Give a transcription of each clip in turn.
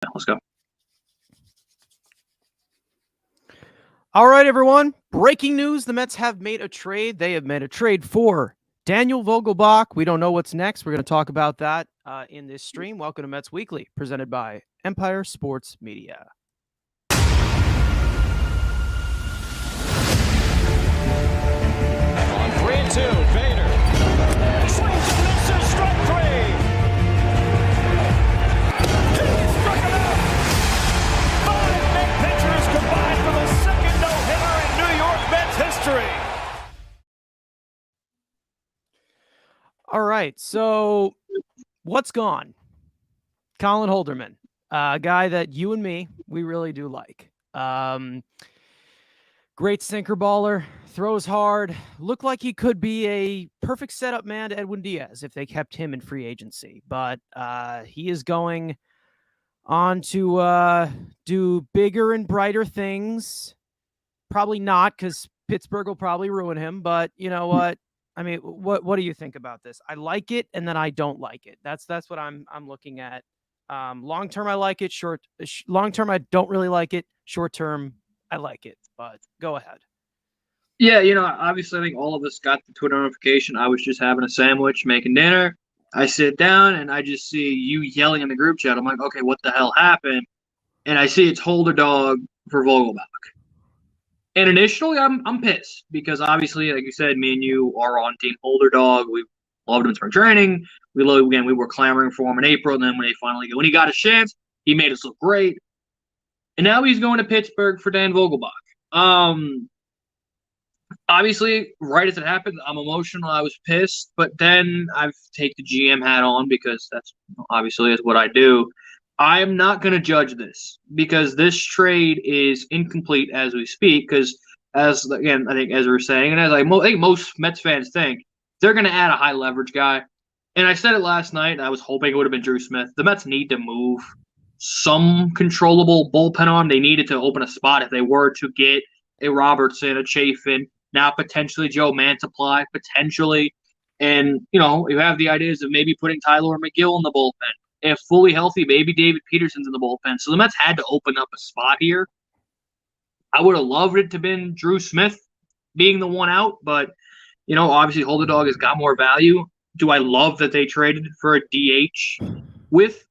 Let's go. All right, everyone. Breaking news. The Mets have made a trade. They have made a trade for Daniel Vogelbach. We don't know what's next. We're going to talk about that in this stream. Welcome to Mets Weekly, presented by Empire Sports Media. On 3-2, Vader. Swings and misses, strike three. He struck him out. 5 big pitchers combined for the second no-hitter in New York Mets history. All right, so what's gone? Colin Holderman, a guy that you and me, we really do like. Great sinker baller, throws hard, looked like he could be a perfect setup man to Edwin Diaz if they kept him in free agency. But he is going on to do bigger and brighter things. Probably not, because Pittsburgh will probably ruin him. But you know what? I mean, what do you think about this? I like it, and then I don't like it. That's what I'm looking at. Long term, I like it. Long term, I don't really like it. Short term, I like it. But go ahead. Yeah, obviously I think all of us got the Twitter notification. I was just having a sandwich, making dinner. I sit down and I just see you yelling in the group chat. I'm like, okay, what the hell happened? And I see it's Holder Dog for Vogelbach. And initially, I'm pissed because obviously, like you said, me and you are on Team Holder Dog. We loved him in spring training. We were clamoring for him in April. And then when he got his chance, he made us look great. And now he's going to Pittsburgh for Dan Vogelbach. Obviously, right as it happened, I'm emotional. I was pissed, but then I take the GM hat on because that's obviously is what I do. I am not going to judge this because this trade is incomplete as we speak. Because I think as we're saying, and as I think most Mets fans think, they're going to add a high leverage guy. And I said it last night. I was hoping it would have been Drew Smith. The Mets need to move some controllable bullpen arm. They needed to open a spot if they were to get a Robertson, a Chafin, now potentially Joe Mantiply, potentially. And, you have the ideas of maybe putting Tyler McGill in the bullpen. If fully healthy, maybe David Peterson's in the bullpen. So the Mets had to open up a spot here. I would have loved it to have been Drew Smith being the one out, but, obviously Holder Dog has got more value. Do I love that they traded for a DH?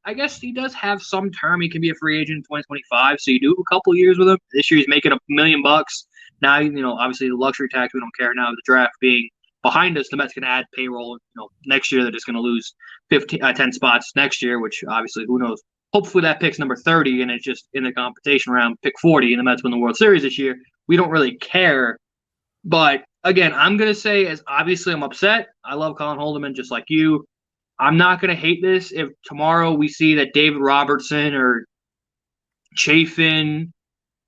I guess he does have some term. He can be a free agent in 2025, so you do a couple years with him. This year he's making $1 million. Now, obviously the luxury tax, we don't care now. The draft being behind us, the Mets can add payroll. Next year they're just going to lose 10 spots next year, which obviously who knows. Hopefully that pick's number 30 and it's just in the competition round, pick 40, and the Mets win the World Series this year. We don't really care. But again, I'm going to say, as obviously I'm upset. I love Colin Holderman just like you. I'm not going to hate this if tomorrow we see that David Robertson or Chafin,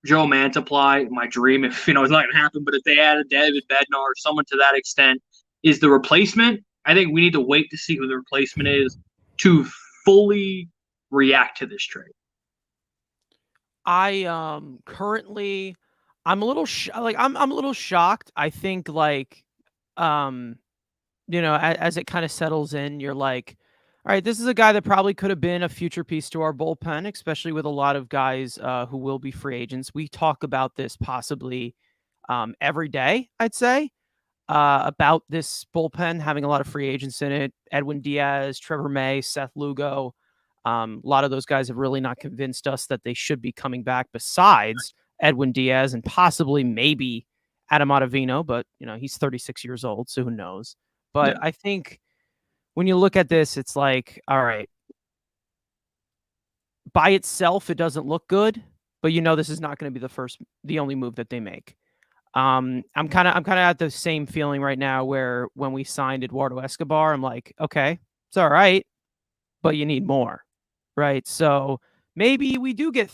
Joe Mantiply, my dream, if it's not going to happen, but if they added David Bednar or someone to that extent is the replacement, I think we need to wait to see who the replacement is to fully react to this trade. I currently I'm a little I'm a little shocked. I think as it kind of settles in, you're like, all right, this is a guy that probably could have been a future piece to our bullpen, especially with a lot of guys who will be free agents. We talk about this possibly every day, I'd say, about this bullpen having a lot of free agents in it. Edwin Diaz, Trevor May, Seth Lugo. A lot of those guys have really not convinced us that they should be coming back besides Edwin Diaz and possibly maybe Adam Ottavino, but he's 36 years old, so who knows? But yeah. I think when you look at this, it's like, all right, by itself, it doesn't look good, but this is not going to be the only move that they make. I'm kind of at the same feeling right now where when we signed Eduardo Escobar, I'm like, okay, it's all right, but you need more, right? So maybe we do get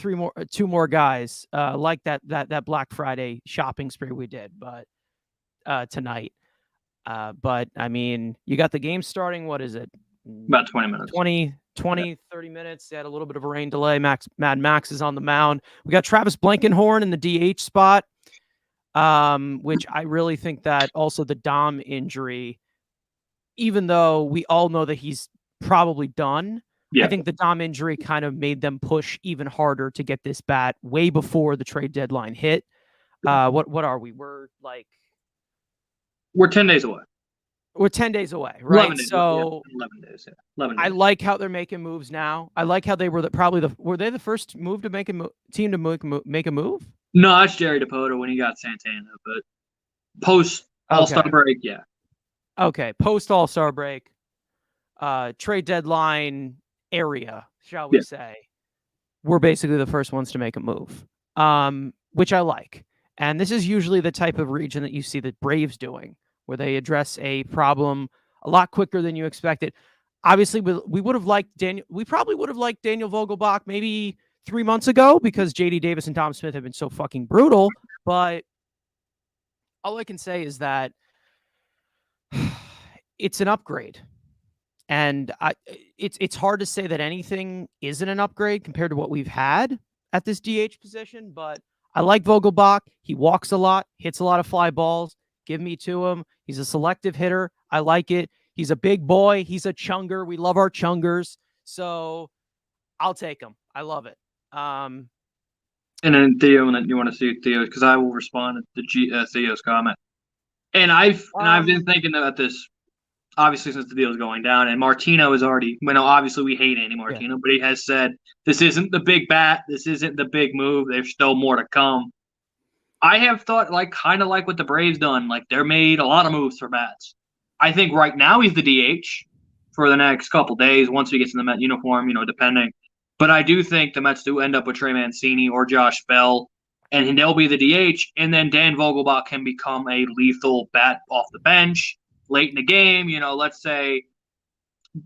two more guys like that Black Friday shopping spree we did, but tonight. But I mean, you got the game starting. What is it? About 20 minutes. 30 minutes. They had a little bit of a rain delay. Mad Max is on the mound. We got Travis Blankenhorn in the DH spot, which I really think that also the Dom injury, even though we all know that he's probably done, Yeah. I think the Dom injury kind of made them push even harder to get this bat way before the trade deadline hit. What are we? We're 10 days away. We're 10 days away, right? 11 days. So 11 days. Yeah. 11 days. I like how they're making moves now. I like how they were were they the first move to make team to make a move? No, that's Jerry DePoto when he got Santana, but post All-Star break, yeah. Okay, post All-Star break, trade deadline area, shall we say? We're basically the first ones to make a move, which I like. And this is usually the type of region that you see the Braves doing, where they address a problem a lot quicker than you expected. Obviously, we would have liked Daniel. We probably would have liked Daniel Vogelbach maybe 3 months ago because J.D. Davis and Dom Smith have been so fucking brutal. But all I can say is that it's an upgrade. And it's hard to say that anything isn't an upgrade compared to what we've had at this DH position. But I like Vogelbach. He walks a lot, hits a lot of fly balls. Give me to him. He's a selective hitter. I like it. He's a big boy. He's a chunger. We love our chungers. So I'll take him. I love it. And then Theo, and then you want to see Theo, because I will respond to Theo's comment. And I've been thinking about this, obviously, since the deal is going down. And Martino is already, obviously we hate Andy Martino, but he has said this isn't the big bat. This isn't the big move. There's still more to come. I have thought, kind of like what the Braves done. They're made a lot of moves for bats. I think right now he's the DH for the next couple days once he gets in the Met uniform, depending. But I do think the Mets do end up with Trey Mancini or Josh Bell, and they'll be the DH. And then Dan Vogelbach can become a lethal bat off the bench late in the game. Let's say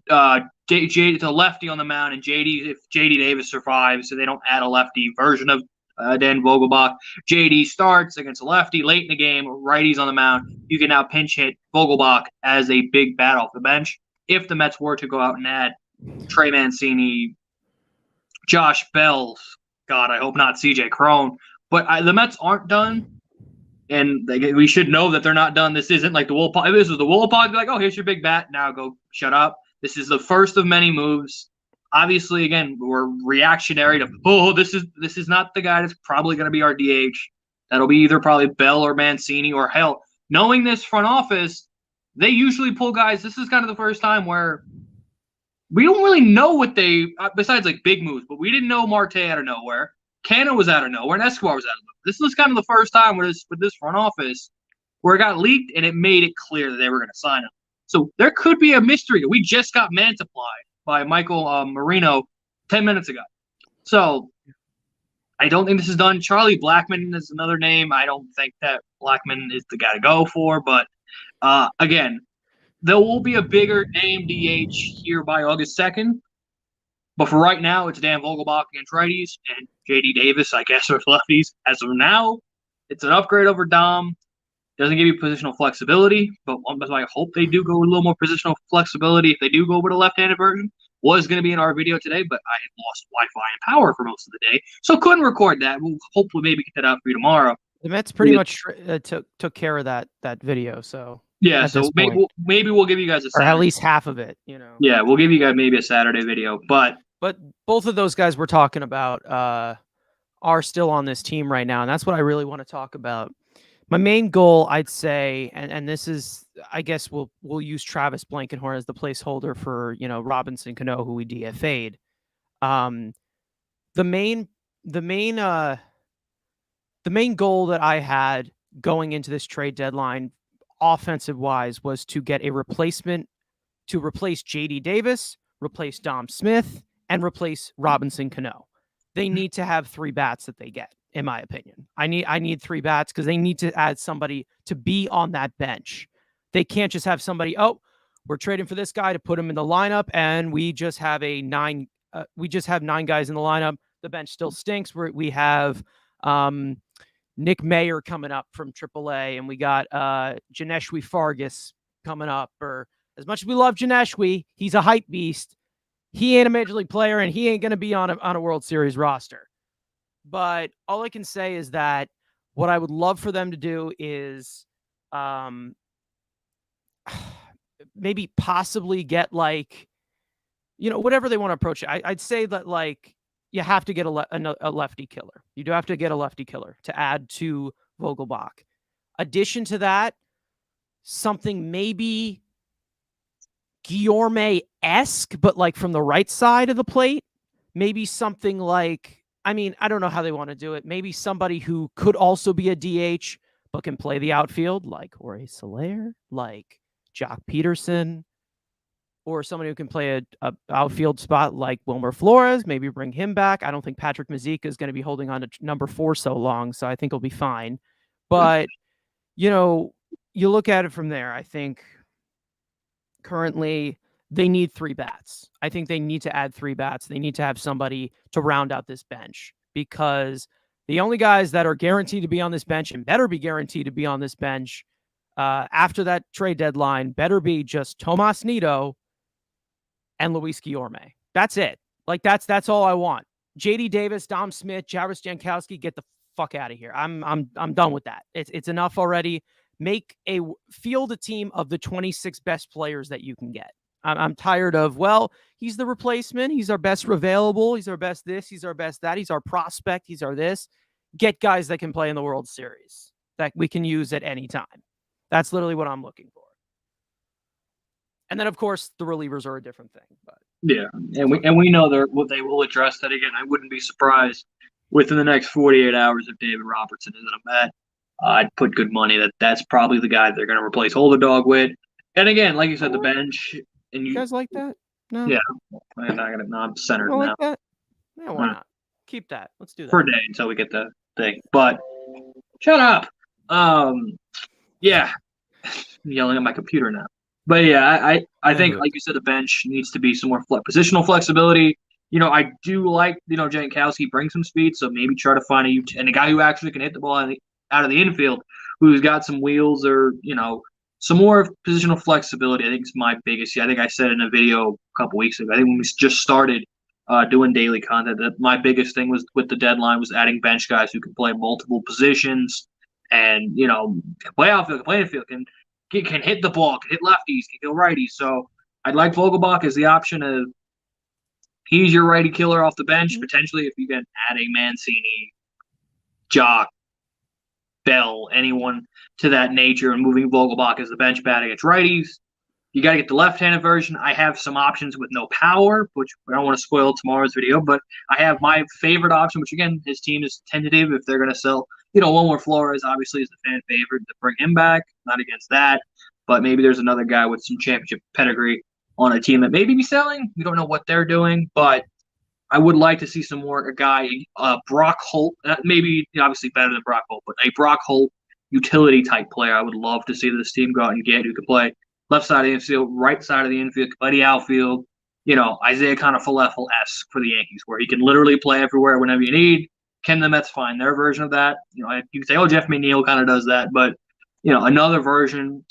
it's a lefty on the mound, and if J.D. Davis survives, so they don't add a lefty version of Dan Vogelbach. J.D. starts against a lefty late in the game, righties on the mound. You can now pinch hit Vogelbach as a big bat off the bench. If the Mets were to go out and add Trey Mancini, Josh Bell, God, I hope not C.J. Cron, but the Mets aren't done, and we should know that they're not done. This isn't like the Wilpog. If this was the Wilpog, like, oh, here's your big bat. Now go shut up. This is the first of many moves. Obviously, again, we're reactionary to, this is not the guy that's probably going to be our DH. That'll be either probably Bell or Mancini or hell. Knowing this front office, they usually pull guys. This is kind of the first time where we don't really know what besides big moves, but we didn't know Marte out of nowhere. Cano was out of nowhere, and Escobar was out of nowhere. This was kind of the first time with this front office where it got leaked and it made it clear that they were going to sign him. So there could be a mystery. We just got multiplied by Michael Marino 10 minutes ago. So I don't think this is done. Charlie Blackmon is another name. I don't think that Blackmon is the guy to go for. But, again, there will be a bigger name DH here by August 2nd. But for right now, it's Dan Vogelbach against righties and J.D. Davis, I guess, with lefties. As of now, it's an upgrade over Dom. Doesn't give you positional flexibility, but I hope they do go with a little more positional flexibility. If they do go with a left-handed version, was going to be in our video today, but I had lost Wi-Fi and power for most of the day, so couldn't record that. We'll hopefully maybe get that out for you tomorrow. The Mets pretty much took care of that video, so yeah. So maybe we'll give you guys or at least half of it. Yeah, we'll give you guys maybe a Saturday video, but both of those guys we're talking about are still on this team right now, and that's what I really want to talk about. My main goal, I'd say, and this is, I guess we'll use Travis Blankenhorn as the placeholder for, Robinson Cano, who we DFA'd. The main goal that I had going into this trade deadline, offensive wise, was to get a replacement to replace J.D. Davis, replace Dom Smith, and replace Robinson Cano. They need to have 3 bats that they get. In my opinion, I need 3 bats because they need to add somebody to be on that bench. They can't just have somebody. Oh, we're trading for this guy to put him in the lineup, and we just have 9 guys in the lineup. The bench still stinks. We have Nick Mayer coming up from AAA, and we got Janeshwi Fargas coming up. Or as much as we love Janeshwi, he's a hype beast. He ain't a major league player, and he ain't going to be on a World Series roster. But all I can say is that what I would love for them to do is maybe possibly get whatever they want to approach it. I'd say that, like, you have to get a lefty killer. You do have to get a lefty killer to add to Vogelbach. Addition to that, something maybe Guillorme-esque, but like from the right side of the plate. Maybe something like, I don't know how they want to do it. Maybe somebody who could also be a DH, but can play the outfield, like Jorge Soler, like Jock Peterson, or somebody who can play a outfield spot like Wilmer Flores. Maybe bring him back. I don't think Patrick Mazeika is going to be holding on to number 4 so long, so I think he'll be fine. But, you look at it from there. I think currently they need 3 bats. I think they need to add 3 bats. They need to have somebody to round out this bench, because the only guys that are guaranteed to be on this bench and better be guaranteed to be on this bench after that trade deadline better be just Tomas Nido and Luis Guillorme. That's it. Like, that's all I want. JD Davis, Dom Smith, Jarvis Jankowski, get the fuck out of here. I'm done with that. It's enough already. Field a team of the 26 best players that you can get. I'm tired of, he's the replacement. He's our best available. He's our best this. He's our best that. He's our prospect. He's our this. Get guys that can play in the World Series that we can use at any time. That's literally what I'm looking for. And then, of course, the relievers are a different thing. But yeah, and we know they will address that again. I wouldn't be surprised within the next 48 hours if David Robertson isn't a Met. I'd put good money that's probably the guy they're going to replace Holderdog with. And again, like you said, the bench. And you guys like that? No. Yeah, I'm centered now. Like that? Yeah, why not? Keep that. Let's do that for a day until we get the thing. But shut up. Yeah, I'm yelling at my computer now. But yeah, I think, like you said, the bench needs to be some more positional flexibility. I do like, Jankowski brings some speed, so maybe try to find a guy who actually can hit the ball out of the infield, who's got some wheels or, some more positional flexibility. I think is my biggest. I think I said in a video a couple weeks ago. I think when we just started doing daily content, that my biggest thing was with the deadline was adding bench guys who can play multiple positions and can play outfield, can play infield, can hit the ball, can hit lefties, can kill righties. So I'd like Vogelbach as the option of he's your righty killer off the bench. Potentially, if you can add a Mancini, Jock, Bell, anyone to that nature, and moving Vogelbach as the bench bat against righties. You got to get the left-handed version. I have some options with no power, which I don't want to spoil tomorrow's video, but I have my favorite option, which, again, his team is tentative. If they're going to sell, Wilmer Flores obviously is the fan favorite to bring him back. Not against that, but maybe there's another guy with some championship pedigree on a team that maybe be selling. We don't know what they're doing, but I would like to see some more a guy, Brock Holt, maybe obviously better than Brock Holt, but a Brock Holt utility type player. I would love to see this team go out and get who could play left side of the infield, right side of the infield, could play the outfield. Isaiah kind of Falafel-esque for the Yankees, where he can literally play everywhere whenever you need. Can the Mets find their version of that? You can say, Jeff McNeil kind of does that, but another version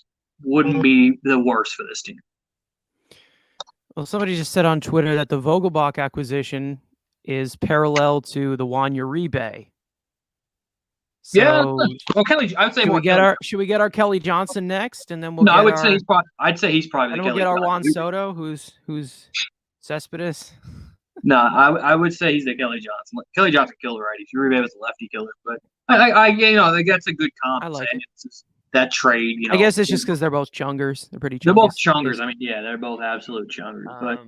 wouldn't be the worst for this team. Well, somebody just said on Twitter that the Vogelbach acquisition is parallel to the Juan Uribe. So, yeah. Well, Kelly, I would say should we get our Kelly Johnson next, and then we'll. No, I would say I'd say he's probably. And we'll get our Juan Soto, who's Cespedes. No, I would say he's the Kelly Johnson. Kelly Johnson killed the righties. Uribe was a lefty killer, but I think that's a good comp. I like it. It's just that trade. I guess it's just because they're both chungers. They're pretty. They're both chungers. They're both absolute chungers. But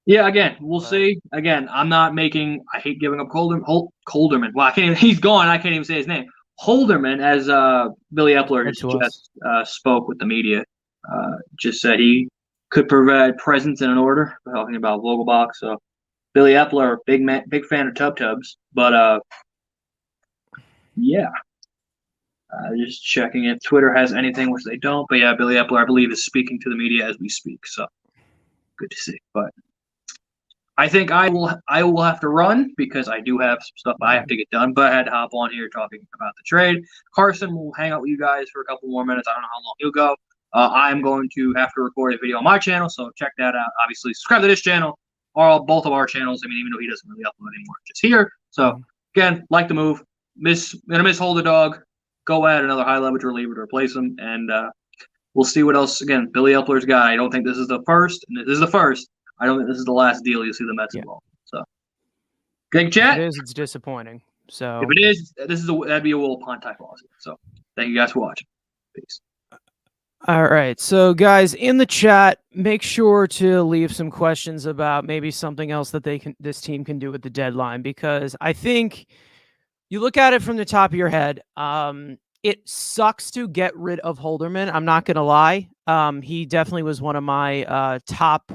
yeah, again, we'll see. Again, I'm not making. I hate giving up Holderman. Well, he's gone. I can't even say his name. Holderman, as Billy Epler just spoke with the media, just said he could provide presence and an order. Talking about Vogelbach, so Billy Epler, big fan of Tubs, but yeah. Just checking if Twitter has anything, which they don't. But yeah, Billy Epler, I believe, is speaking to the media as we speak. So good to see. But I think I will have to run because I do have some stuff I have to get done. But I had to hop on here talking about the trade. Carson will hang out with you guys for a couple more minutes. I don't know how long he'll go. I'm going to have to record a video on my channel, so check that out. Obviously, subscribe to this channel or both of our channels. Even though he doesn't really upload anymore, just here. So again, like the move. Gonna miss Hold the Dog. Go add another high leverage reliever to replace him, and we'll see what else. Again, Billy Epler's guy. I don't think this is the first, and this is the first I don't think this is the last deal you'll see the Mets Yeah. involved. So, good If chat. it is, it's disappointing. So If it is, that'd be a Will Pond type lawsuit. So, thank you guys for watching. Peace. all right. So guys, in the chat, make sure to leave some questions about maybe something else that this team can do at the deadline, because I think you look at it from the top of your head. It sucks to get rid of Holderman. I'm not going to lie. He definitely was one of my top,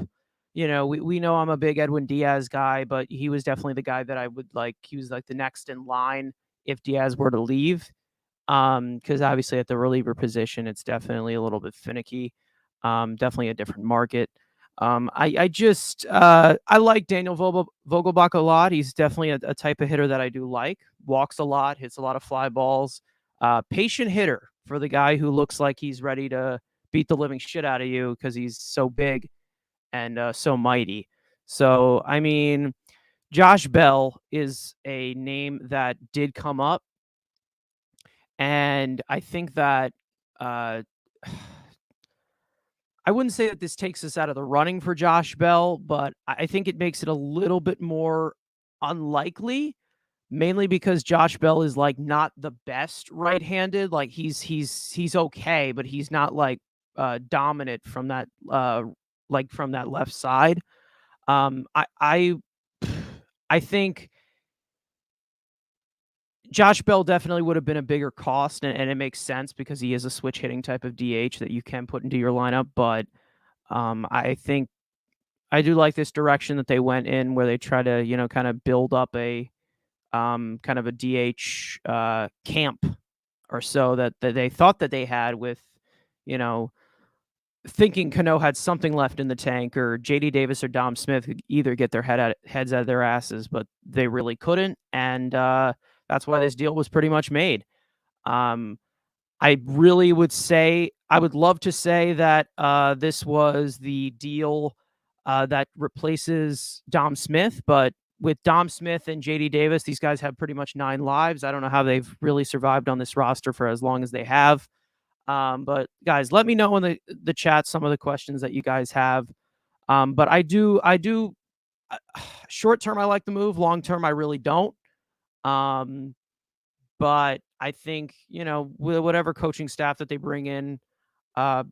we know I'm a big Edwin Diaz guy, but he was definitely the guy that I would like. He was like the next in line if Diaz were to leave. Because obviously at the reliever position, it's definitely a little bit finicky. Definitely a different market. I like Daniel Vogelbach a lot. He's definitely a type of hitter that I do like. Walks a lot, hits a lot of fly balls. Patient hitter for the guy who looks like he's ready to beat the living shit out of you because he's so big and so mighty. So, I mean, Josh Bell is a name that did come up. And I think that I wouldn't say that this takes us out of the running for Josh Bell, but I think it makes it a little bit more unlikely, mainly because Josh Bell is like not the best right-handed. Like he's okay, but he's not like dominant from that from that left side. I think Josh Bell definitely would have been a bigger cost, and it makes sense because he is a switch hitting type of DH that you can put into your lineup. But I think I do like this direction that they went in, where they try to, kind of build up a kind of a DH camp or so that they thought that they had with, thinking Cano had something left in the tank, or JD Davis or Dom Smith could either get their heads out of their asses, but they really couldn't. And that's why this deal was pretty much made. I really would say, I would love to say that this was the deal that replaces Dom Smith, but with Dom Smith and JD Davis, these guys have pretty much 9 lives. I don't know how they've really survived on this roster for as long as they have. But guys, let me know in the chat some of the questions that you guys have. But I do short term, I like the move. Long term, I really don't. But I think, with whatever coaching staff that they bring in, to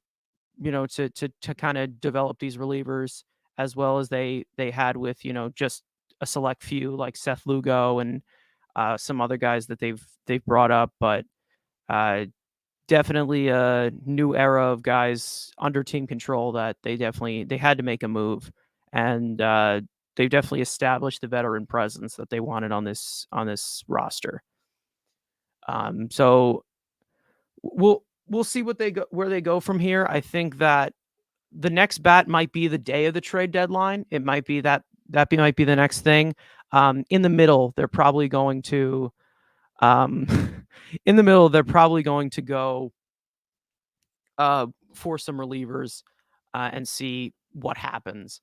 kind of develop these relievers, as well as they had with, just a select few like Seth Lugo and some other guys that they've brought up. But definitely a new era of guys under team control that they had to make a move, and they've definitely established the veteran presence that they wanted on this roster. So we'll see where they go from here. I think that the next bat might be the day of the trade deadline. It might be that might be the next thing. In the middle, they're probably going to go for some relievers and see what happens.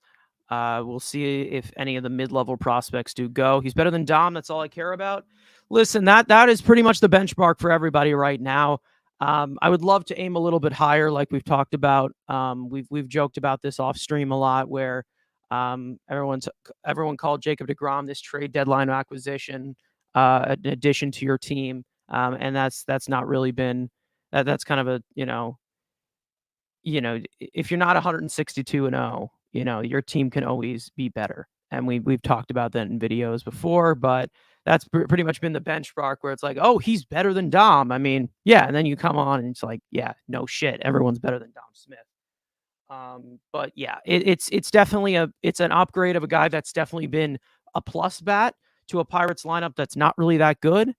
We'll see if any of the mid-level prospects do go. He's better than Dom. That's all I care about. Listen, that is pretty much the benchmark for everybody right now. I would love to aim a little bit higher, like we've talked about. We've joked about this off stream a lot, where everyone called Jacob deGrom this trade deadline acquisition, in addition to your team, and that's not really been that's kind of a if you're not 162-0, your team can always be better. And we've talked about that in videos before, but that's pretty much been the benchmark, where it's like, oh, he's better than Dom. I mean, yeah. And then you come on and it's like, yeah, no shit. Everyone's better than Dom Smith. But yeah, it's definitely it's an upgrade of a guy that's definitely been a plus bat to a Pirates lineup that's not really that good.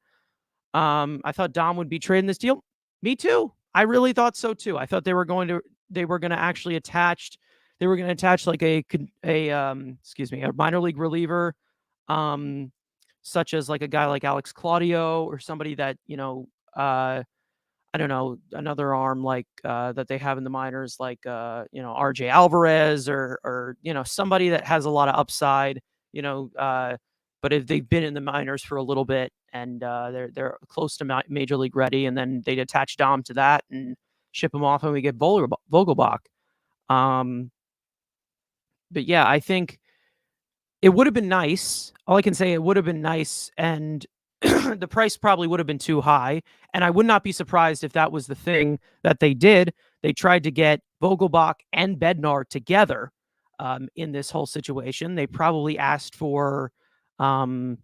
I thought Dom would be trading this deal. Me too. I really thought so too. I thought they were going to actually attach like a minor league reliever, such as like a guy like Alex Claudio, or somebody that, I don't know, another arm like that they have in the minors, like RJ Alvarez, or somebody that has a lot of upside, but if they've been in the minors for a little bit and they're close to major league ready, and then they'd attach Dom to that and ship him off, and we get Vogelbach. yeah, I think it would have been nice. All I can say, it would have been nice, and the price probably would have been too high. And I would not be surprised if that was the thing that they did. They tried to get Vogelbach and Bednar together in this whole situation. They probably asked for, with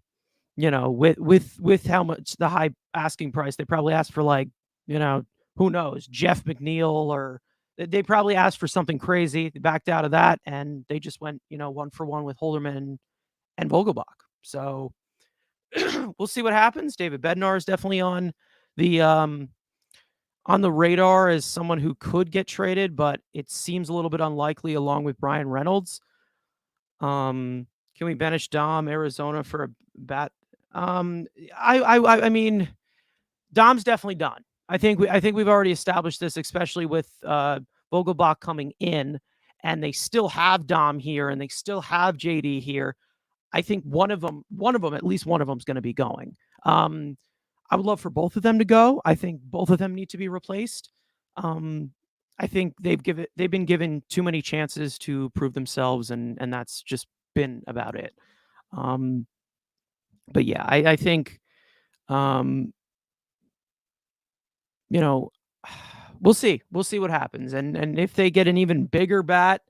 how much the high asking price, they probably asked for like, who knows, Jeff McNeil, or they probably asked for something crazy. They backed out of that, and they just went, 1-for-1 with Holderman and Vogelbach. So we'll see what happens. David Bednar is definitely on the radar as someone who could get traded, but it seems a little bit unlikely along with Brian Reynolds. Can we banish Dom Arizona for a bat? I mean, Dom's definitely done. I think we've already established this, especially with Vogelbach coming in, and they still have Dom here, and they still have JD here. I think one of them, at least one of them is going to be going. I would love for both of them to go. I think both of them need to be replaced. I think they've been given too many chances to prove themselves, and that's just been about it. But yeah, I think, we'll see. We'll see what happens. And if they get an even bigger bat,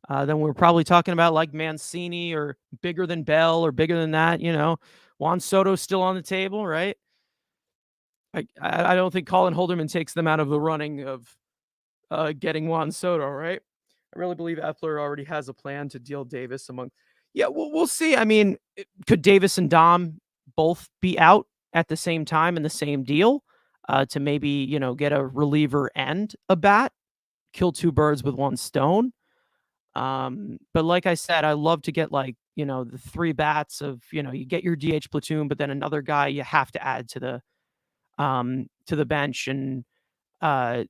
then we're probably talking about like Mancini, or bigger than Bell, or bigger than that. Juan Soto's still on the table, right? I don't think Colin Holderman takes them out of the running of getting Juan Soto, right? I really believe Epler already has a plan to deal Davis among. Yeah, we'll see. I mean, could Davis and Dom both be out at the same time in the same deal to maybe, get a reliever and a bat, kill two birds with one stone? But like I said, I love to get like, the three bats of, you get your DH platoon, but then another guy you have to add to the bench. And that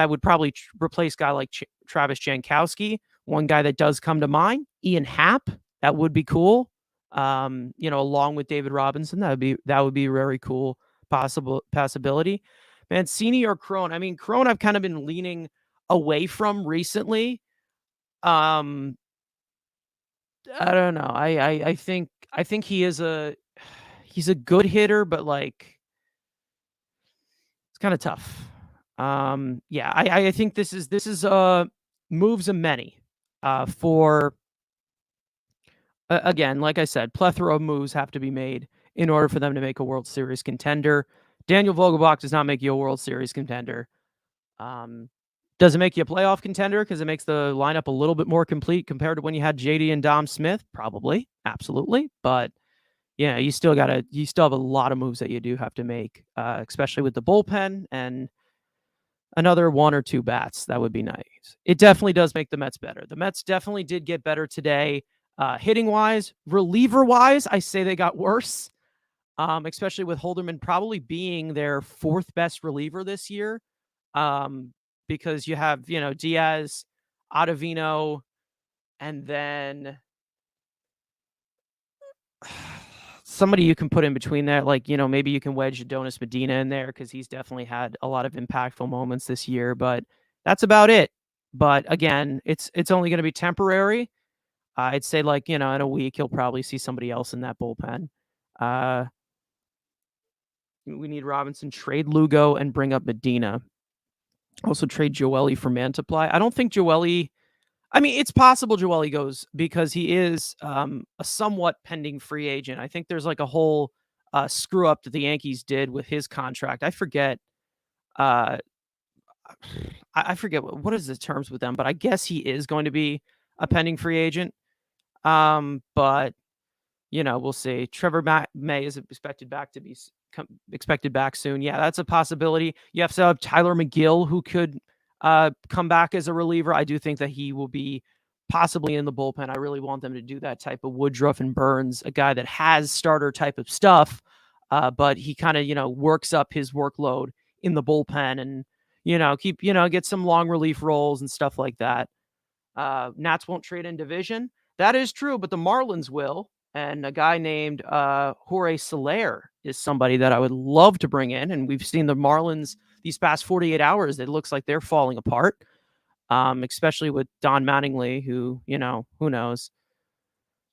would probably replace a guy like Travis Jankowski. One guy that does come to mind, Ian Happ. That would be cool. Along with David Robinson, that would be a very cool possibility. Mancini or Crone. I mean, Crone I've kind of been leaning away from recently. I don't know. I think he's a good hitter, but like, it's kind of tough. Yeah, I think this is moves of many for again, like I said, plethora of moves have to be made in order for them to make a World Series contender. Daniel Vogelbach does not make you a World Series contender. Does it make you a playoff contender because it makes the lineup a little bit more complete compared to when you had JD and Dom Smith? Probably, absolutely. But yeah, you still have a lot of moves that you do have to make, especially with the bullpen and another one or two bats. That would be nice. It definitely does make the Mets better. The Mets definitely did get better today. Hitting wise, reliever wise, I say they got worse. Especially with Holderman probably being their fourth best reliever this year. Because you have, Diaz, Ottavino, and then somebody you can put in between there. Like, maybe you can wedge Adonis Medina in there because he's definitely had a lot of impactful moments this year, but that's about it. But again, it's only going to be temporary. I'd say like, in a week, you'll probably see somebody else in that bullpen. We need Robinson, trade Lugo, and bring up Medina. Also trade Joely for Mantiply. I don't think Joely. I mean, it's possible Joely goes because he is a somewhat pending free agent. I think there's like a whole screw up that the Yankees did with his contract. I forget. I forget what is the terms with them, but I guess he is going to be a pending free agent. But we'll see. Trevor May is expected back soon. Yeah, that's a possibility. You have to have Tyler McGill, who could come back as a reliever. I do think that he will be possibly in the bullpen. I really want them to do that type of Woodruff and Burns, a guy that has starter type of stuff, but he kind of, works up his workload in the bullpen and, get some long relief roles and stuff like that. Nats won't trade in division. That is true, but the Marlins will. And a guy named Jorge Soler is somebody that I would love to bring in. And we've seen the Marlins these past 48 hours. It looks like they're falling apart. especially with Don Mattingly, who, who knows.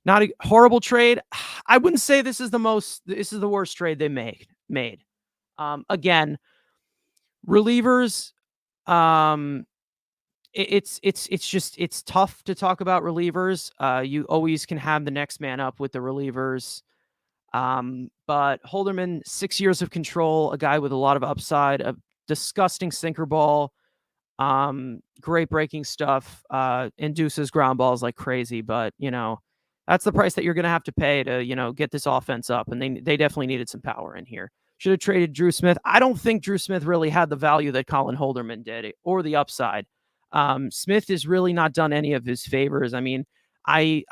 Not a horrible trade. I wouldn't say this is the worst trade they made. Again, relievers, it's tough to talk about relievers. You always can have the next man up with the relievers. But Holderman, 6 years of control, a guy with a lot of upside, a disgusting sinker ball, great breaking stuff, induces ground balls like crazy. But, that's the price that you're going to have to pay to, get this offense up. And they definitely needed some power in here. Should have traded Drew Smith. I don't think Drew Smith really had the value that Colin Holderman did or the upside. Smith has really not done any of his favors. I mean, I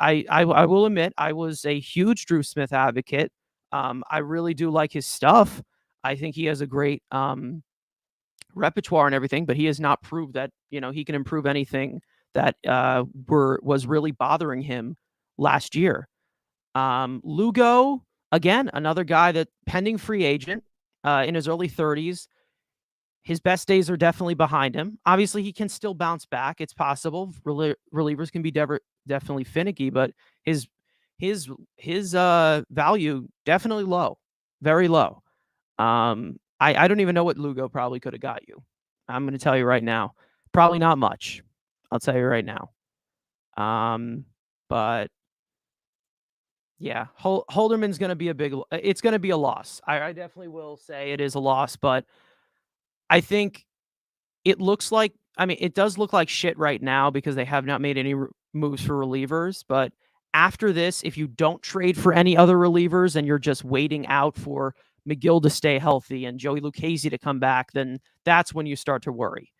will admit I was a huge Drew Smith advocate. I really do like his stuff. I think he has a great repertoire and everything, but he has not proved that, he can improve anything that was really bothering him last year. Lugo, again, another guy that pending free agent in his early 30s. His best days are definitely behind him. Obviously, he can still bounce back. It's possible. Relievers can be definitely finicky, but his value definitely low, very low. I don't even know what Lugo probably could have got you. I'm going to tell you right now, probably not much. I'll tell you right now. But yeah, Holderman's going to be it's going to be a loss. I definitely will say it is a loss, but I think it does look like shit right now because they have not made any moves for relievers. But after this, if you don't trade for any other relievers and you're just waiting out for McGill to stay healthy and Joey Lucchesi to come back, then that's when you start to worry.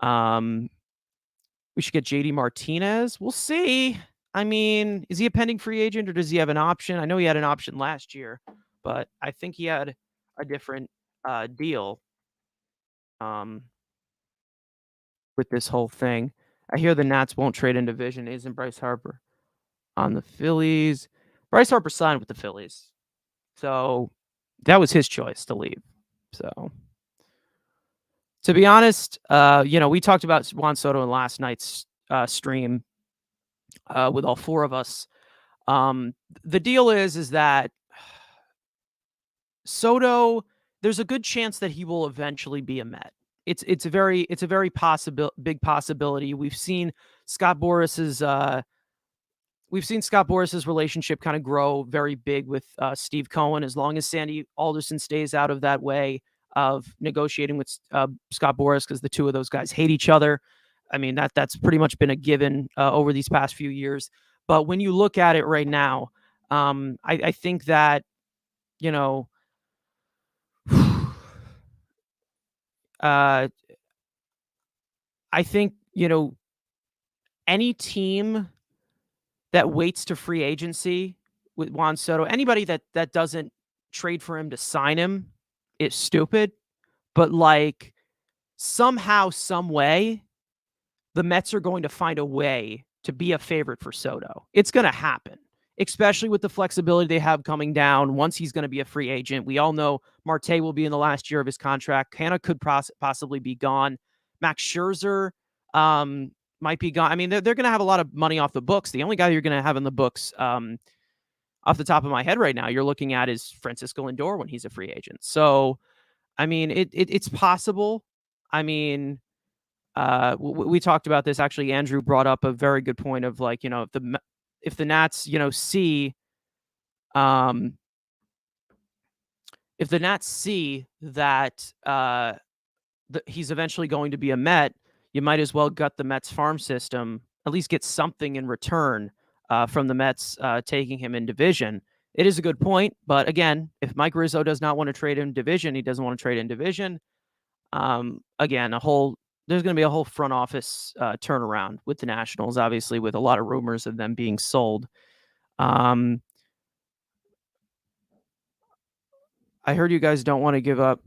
We should get JD Martinez. We'll see. I mean, is he a pending free agent or does he have an option? I know he had an option last year, but I think he had a different deal. With this whole thing. I hear the Nats won't trade in division. Isn't Bryce Harper on the Phillies? Bryce Harper signed with the Phillies. So that was his choice to leave. So to be honest, we talked about Juan Soto in last night's stream with all four of us. The deal is that Soto, there's a good chance that he will eventually be a Met. It's a very big possibility. We've seen Scott Boris's relationship kind of grow very big with Steve Cohen. As long as Sandy Alderson stays out of that way of negotiating with Scott Boras, because the two of those guys hate each other. I mean, that's pretty much been a given over these past few years. But when you look at it right now, I think that, I think, any team that waits to free agency with Juan Soto, anybody that doesn't trade for him to sign him is stupid. But like somehow, some way, the Mets are going to find a way to be a favorite for Soto. It's going to happen, especially with the flexibility they have coming down once he's going to be a free agent. We all know Marte will be in the last year of his contract. Canna could possibly be gone. Max Scherzer might be gone. I mean, they're going to have a lot of money off the books. The only guy you're going to have in the books off the top of my head right now you're looking at is Francisco Lindor when he's a free agent. So, I mean, it's possible. I mean, we talked about this. Actually, Andrew brought up a very good point of like, if the Nats, see, if the Nats see that he's eventually going to be a Met, you might as well gut the Mets farm system, at least get something in return from the Mets taking him in division. It is a good point, but again, if Mike Rizzo does not want to trade in division, he doesn't want to trade in division. Again, there's going to be a whole front office turnaround with the Nationals, obviously, with a lot of rumors of them being sold. I heard you guys don't want to give up.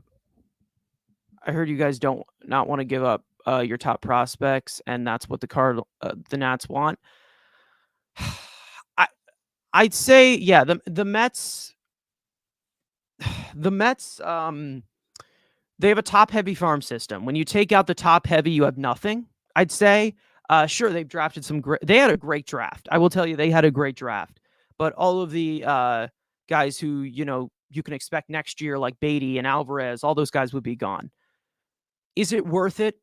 I heard you guys don't not want to give up your top prospects, and that's what the Nats want. I'd say, yeah, the Mets. The Mets. They have a top-heavy farm system. When you take out the top-heavy, you have nothing. I'd say. Sure, they've drafted some great. They had a great draft. I will tell you, they had a great draft. But all of the guys who you can expect next year, like Beatty and Alvarez, all those guys would be gone. Is it worth it?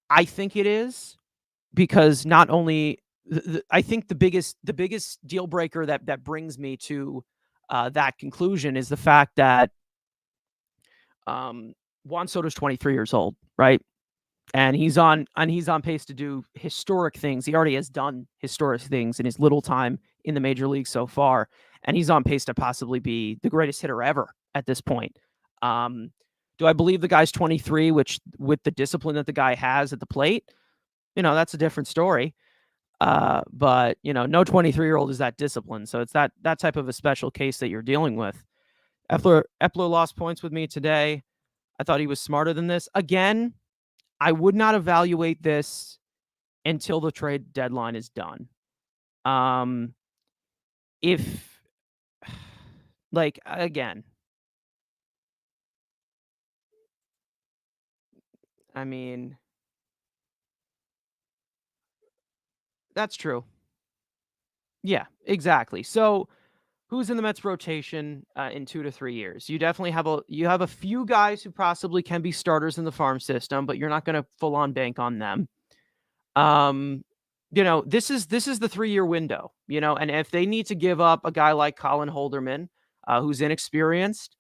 I think it is, because not only I think the biggest deal breaker that brings me to that conclusion is the fact that Juan Soto's 23 years old, right? And he's on pace to do historic things. He already has done historic things in his little time in the major leagues so far, and he's on pace to possibly be the greatest hitter ever at this point. Do I believe the guy's 23, which with the discipline that the guy has at the plate, that's a different story. But no 23-year-old is that disciplined. So it's that type of a special case that you're dealing with. Epler lost points with me today. I thought he was smarter than this. Again, I would not evaluate this until the trade deadline is done. If, like, again, I mean, that's true. Yeah, exactly. So who's in the Mets rotation in 2 to 3 years? You definitely have a few guys who possibly can be starters in the farm system, but you're not going to full on bank on them. This is the 3-year window, and if they need to give up a guy like Colin Holderman, who's inexperienced,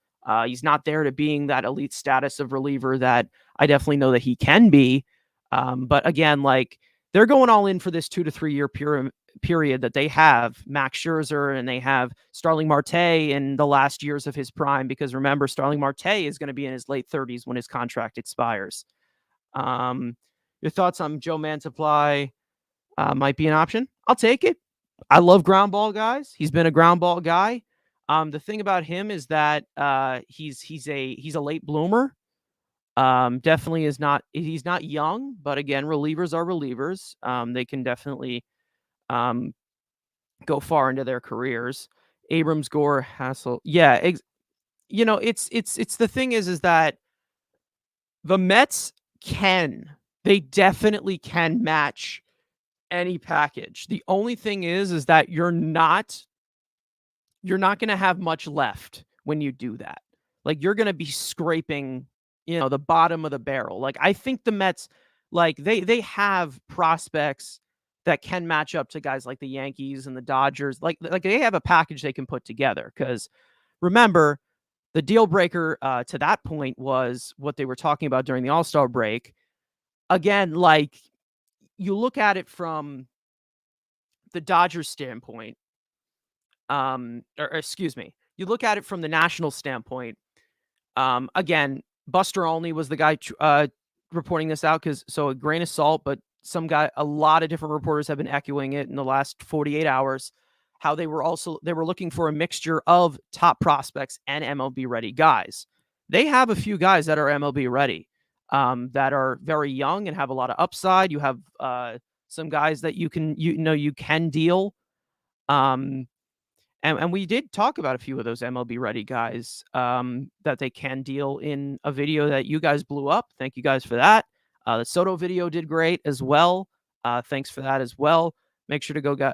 he's not there to being that elite status of reliever that I definitely know that he can be. But again, like, they're going all in for this 2 to 3 year period that they have Max Scherzer and they have Starling Marte in the last years of his prime, because remember, Starling Marte is going to be in his late 30s when his contract expires. Your thoughts on Joe Mantiply? Might be an option. I'll take it. I love ground ball guys. He's been a ground ball guy. The thing about him is that he's a late bloomer. Definitely he's not young, but again, relievers are relievers. They can definitely go far into their careers. Abrams, Gore, Hassel. Yeah, it's the thing is that the Mets they definitely can match any package. The only thing is that you're not going to have much left when you do that. Like, you're going to be scraping, the bottom of the barrel. Like, I think the Mets, like, they have prospects that can match up to guys like the Yankees and the Dodgers. Like they have a package they can put together. Because remember, the deal breaker to that point was what they were talking about during the All-Star break. Again, like, you look at it from the Dodgers standpoint, or excuse me, you look at it from the national standpoint. Again, Buster Olney was the guy reporting this out, so a grain of salt, but a lot of different reporters have been echoing it in the last 48 hours, how they were looking for a mixture of top prospects and MLB ready guys. They have a few guys that are MLB ready, that are very young and have a lot of upside. You have some guys that you can deal. And we did talk about a few of those MLB ready guys that they can deal in a video that you guys blew up. Thank you guys for that. The Soto video did great as well. Thanks for that as well. Make sure to go to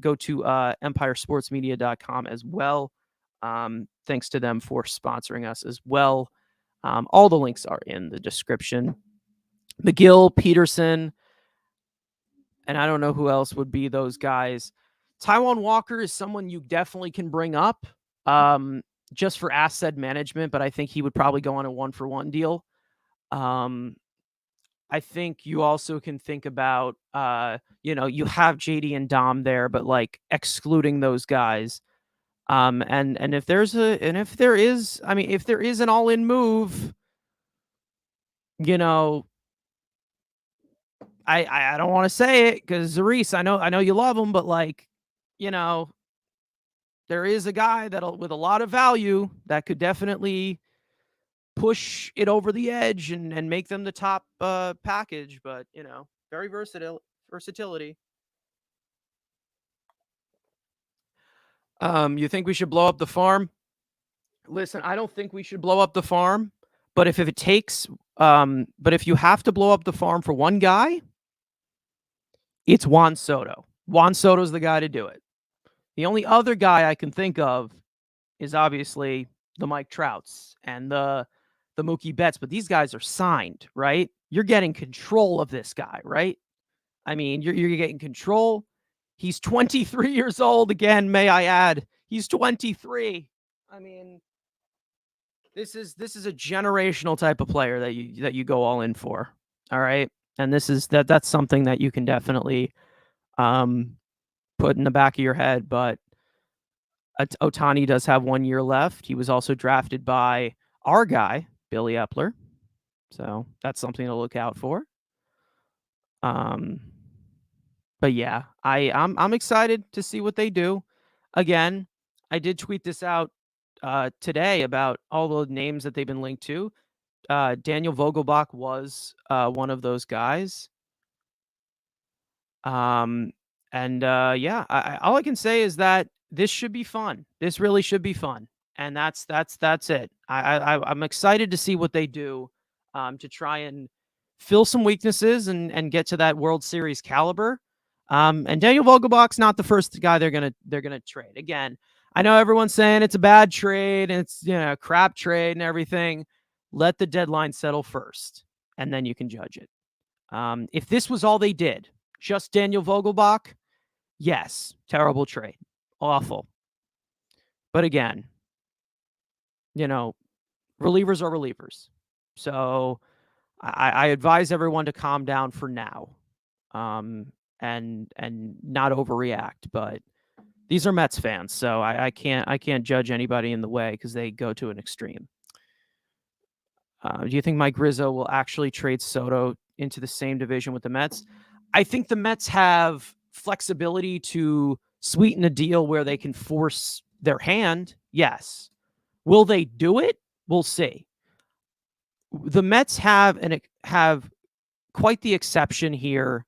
empiresportsmedia.com as well. Thanks to them for sponsoring us as well. All the links are in the description. McGill, Peterson, and I don't know who else would be those guys. Taiwan Walker is someone you definitely can bring up just for asset management, but I think he would probably go on a 1-for-1 deal. I think you also can think about, you have JD and Dom there, but like excluding those guys. And if there is an all-in move, I don't want to say it because Zarice, I know you love him, but like, there is a guy with a lot of value that could definitely push it over the edge and make them the top package, but very versatility. You think we should blow up the farm? Listen, I don't think we should blow up the farm, But if it takes, but if you have to blow up the farm for one guy, it's Juan Soto. Juan Soto's the guy to do it. The only other guy I can think of is obviously the Mike Trouts and the Mookie Betts, but these guys are signed, right? You're getting control of this guy, right? I mean, you're getting control. He's 23 years old again, may I add. He's 23. I mean, this is a generational type of player that you go all in for. All right? And that's something that you can definitely put in the back of your head, but Ohtani does have 1 year left. He was also drafted by our guy, Billy Epler. So that's something to look out for. But yeah, I'm excited to see what they do. Again, I did tweet this out today about all the names that they've been linked to. Daniel Vogelbach was one of those guys. Yeah, all I can say is that this should be fun. This really should be fun, and that's it. I'm excited to see what they do to try and fill some weaknesses and get to that World Series caliber. And Daniel Vogelbach's not the first guy they're gonna trade. Again, I know everyone's saying it's a bad trade and it's a crap trade and everything. Let the deadline settle first, and then you can judge it. If this was all they did, just Daniel Vogelbach, yes, terrible trade, awful. But again, relievers are relievers. So I advise everyone to calm down for now, and not overreact. But these are Mets fans, so I can't judge anybody in the way because they go to an extreme. Do you think Mike Rizzo will actually trade Soto into the same division with the Mets? I think the Mets have flexibility to sweeten a deal where they can force their hand. Yes. Will they do it? We'll see. The Mets have quite the exception here,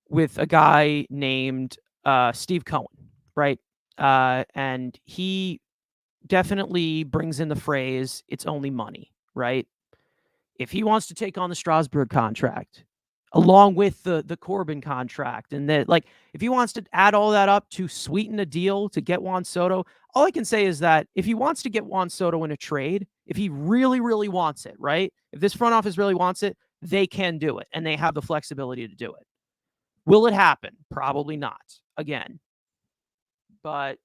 with a guy named Steve Cohen, right? And he definitely brings in the phrase, it's only money, right? If he wants to take on the Strasburg contract along with the Corbin contract, and that, like, if he wants to add all that up to sweeten a deal to get Juan Soto, all I can say is that if he wants to get Juan Soto in a trade, if he really, really wants it, right? If this front office really wants it, they can do it, and they have the flexibility to do it. Will it happen? Probably not. Again. But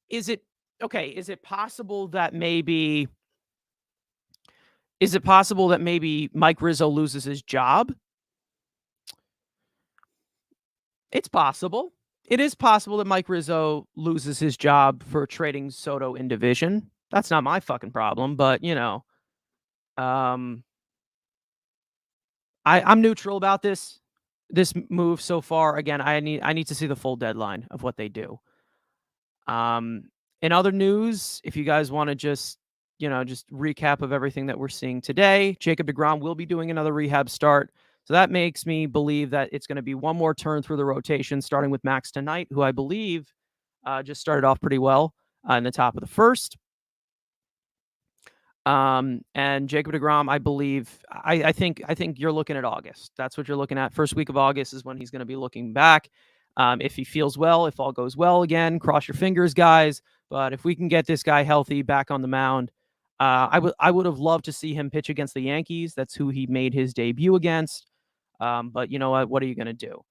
is it possible that maybe Mike Rizzo loses his job? It's possible. It is possible that Mike Rizzo loses his job for trading Soto in division. That's not my fucking problem, but I'm neutral about this move so far. Again, I need to see the full deadline of what they do. In other news, if you guys want to just recap of everything that we're seeing today, Jacob deGrom will be doing another rehab start. So that makes me believe that it's going to be one more turn through the rotation, starting with Max tonight, who I believe just started off pretty well in the top of the first. And Jacob deGrom, I believe, I think you're looking at August. That's what you're looking at. First week of August is when he's going to be looking back. If he feels well, if all goes well again, cross your fingers, guys. But if we can get this guy healthy back on the mound, I would have loved to see him pitch against the Yankees. That's who he made his debut against. But you know what? What are you going to do?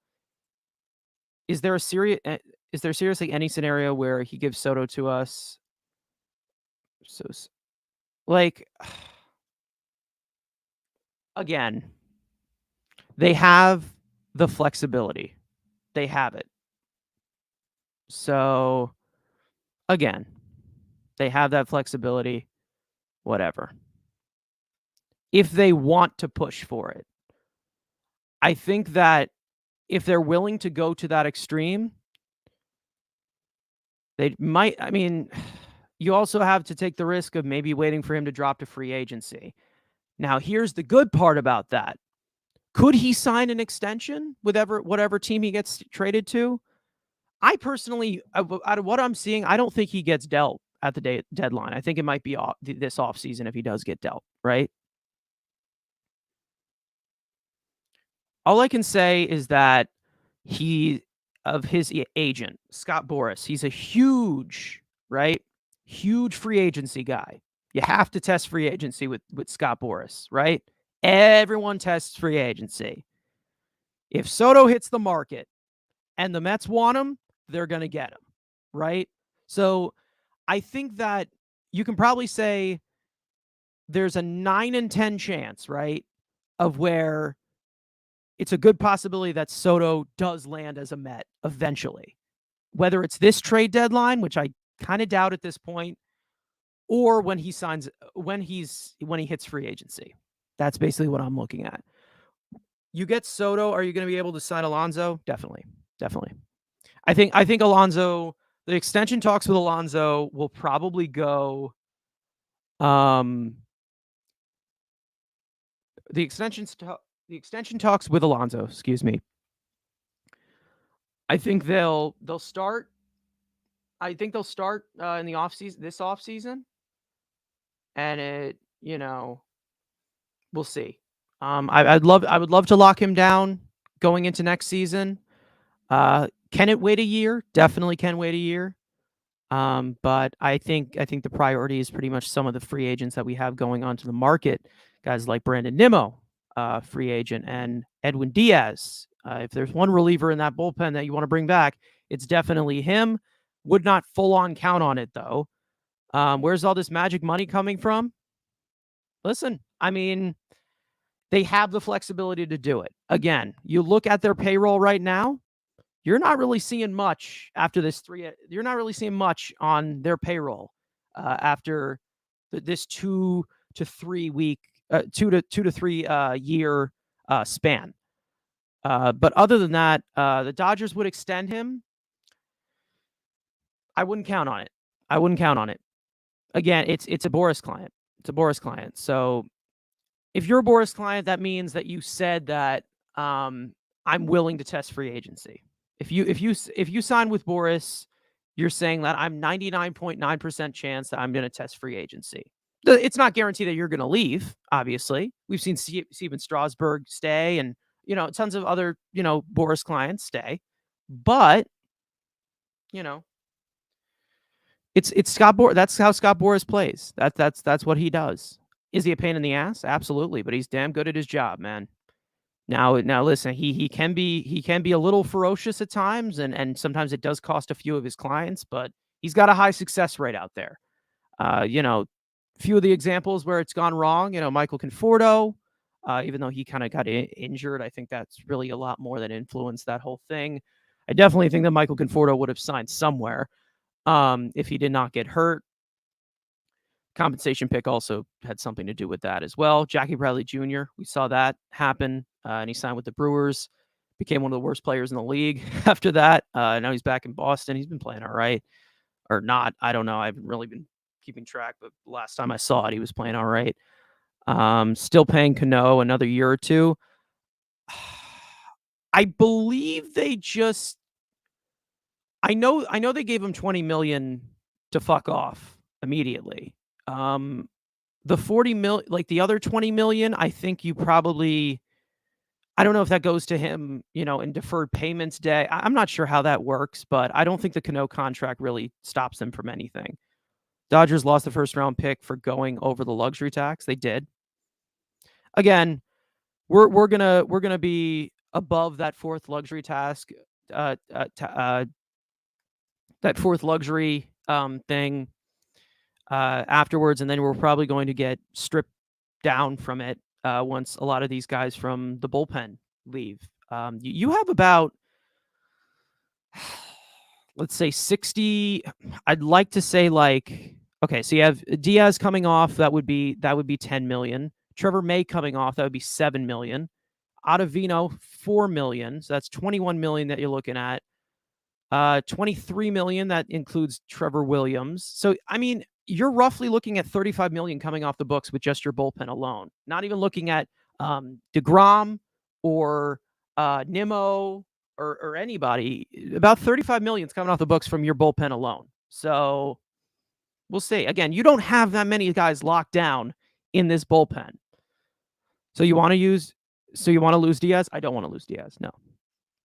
Is there seriously any scenario where he gives Soto to us? So, like, again, they have the flexibility. They have it. So, again, they have that flexibility. Whatever. If they want to push for it, I think that if they're willing to go to that extreme, they might. I mean, you also have to take the risk of maybe waiting for him to drop to free agency. Now, here's the good part about that. Could he sign an extension with whatever team he gets traded to? I personally, out of what I'm seeing, I don't think he gets dealt at the deadline. I think it might be this offseason if he does get dealt, right? All I can say is that his agent, Scott Boras, he's a huge free agency guy. You have to test free agency with Scott Boras, right? Everyone tests free agency. If Soto hits the market and the Mets want him, they're going to get him, right? So I think that you can probably say there's a 9 in 10 chance, right, of where it's a good possibility that Soto does land as a Met eventually. Whether it's this trade deadline, which I kind of doubt at this point, or when he hits free agency. That's basically what I'm looking at. You get Soto, are you going to be able to sign Alonso? Definitely. I think Alonso, the extension talks with Alonso will probably go the extension talks with Alonso, excuse me. I think they'll start in the offseason, this offseason. And we'll see. I would love to lock him down going into next season. Can it wait a year? Definitely can wait a year. But I think the priority is pretty much some of the free agents that we have going onto the market. Guys like Brandon Nimmo, free agent, and Edwin Diaz. If there's one reliever in that bullpen that you want to bring back, it's definitely him. Would not full on count on it though. Where's all this magic money coming from? Listen, I mean, they have the flexibility to do it. Again, you look at their payroll right now, you're not really seeing much after this you're not really seeing much on their payroll after this 2 to 3 year span. But other than that, the Dodgers would extend him. I wouldn't count on it. Again, it's a Boras client. So if you're a Boras client, that means that you said that I'm willing to test free agency. If you sign with Boras, you're saying that I'm 99.9% chance that I'm going to test free agency. It's not guaranteed that you're going to leave. Obviously, we've seen Steven Strasburg stay, and tons of other Boras clients stay. But it's Scott Boras. That's how Scott Boras plays. That's what he does. Is he a pain in the ass? Absolutely, but he's damn good at his job, man. Now listen, he can be a little ferocious at times, and sometimes it does cost a few of his clients, but he's got a high success rate out there. Few of the examples where it's gone wrong, Michael Conforto, even though he kind of got injured, I think that's really a lot more that influenced that whole thing. I definitely think that Michael Conforto would have signed somewhere if he did not get hurt. Compensation pick also had something to do with that as well. Jackie Bradley Jr., we saw that happen, and he signed with the Brewers, became one of the worst players in the league after that. Now he's back in Boston. He's been playing all right, or not. I don't know. I haven't really been keeping track, but last time I saw it, he was playing all right. Still paying Cano another year or two. I believe they just... I know they gave him $20 million to fuck off immediately. The 40 million, like the other 20 million, I think you probably, I don't know if that goes to him, in deferred payments day. I'm not sure how that works, but I don't think the Cano contract really stops them from anything. Dodgers lost the first round pick for going over the luxury tax. They did. Again, we're gonna be above that fourth luxury task, that fourth luxury thing. Afterwards, and then we're probably going to get stripped down from it once a lot of these guys from the bullpen leave. You have about, let's say 60. I'd like to say okay, so you have Diaz coming off. That would be 10 million. Trevor May coming off. That would be 7 million. Ottavino, 4 million. So that's 21 million that you're looking at. 23 million. That includes Trevor Williams. So, I mean, you're roughly looking at 35 million coming off the books with just your bullpen alone. Not even looking at DeGrom or Nimmo or anybody. About 35 million is coming off the books from your bullpen alone. So We'll see. Again, you don't have that many guys locked down in this bullpen. So you want to lose Diaz? I don't want to lose Diaz. No,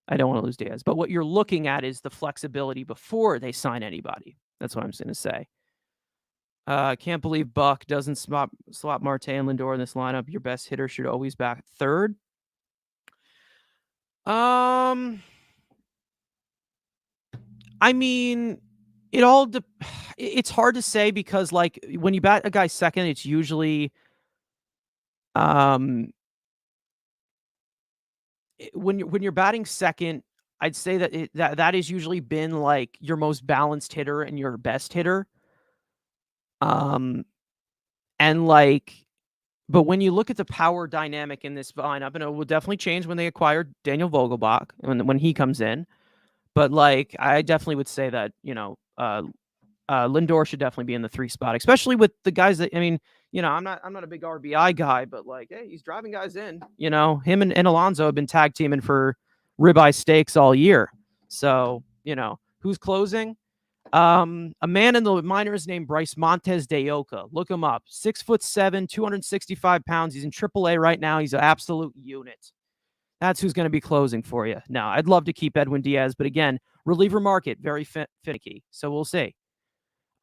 I don't want to lose Diaz. But what you're looking at is the flexibility before they sign anybody. That's what I'm going to say. I can't believe Buck doesn't slot Marte and Lindor in this lineup. Your best hitter should always back third. I mean, it's hard to say because like when you bat a guy second, it's usually when you're batting second, I'd say that that has usually been like your most balanced hitter and your best hitter. And like, but when you look at the power dynamic in this lineup, and it will definitely change when they acquire Daniel Vogelbach when he comes in. But like, I definitely would say that Lindor should definitely be in the 3 spot, especially with the guys that I'm not a big RBI guy, but like, hey, he's driving guys in. Him and Alonso have been tag teaming for ribeye steaks all year. So who's closing? A man in the minors named Bryce Montes de Oca. Look him up. 6'7", 265 pounds. He's in AAA right now. He's an absolute unit. That's who's going to be closing for you. Now, I'd love to keep Edwin Diaz, but again, reliever market, very finicky. So we'll see.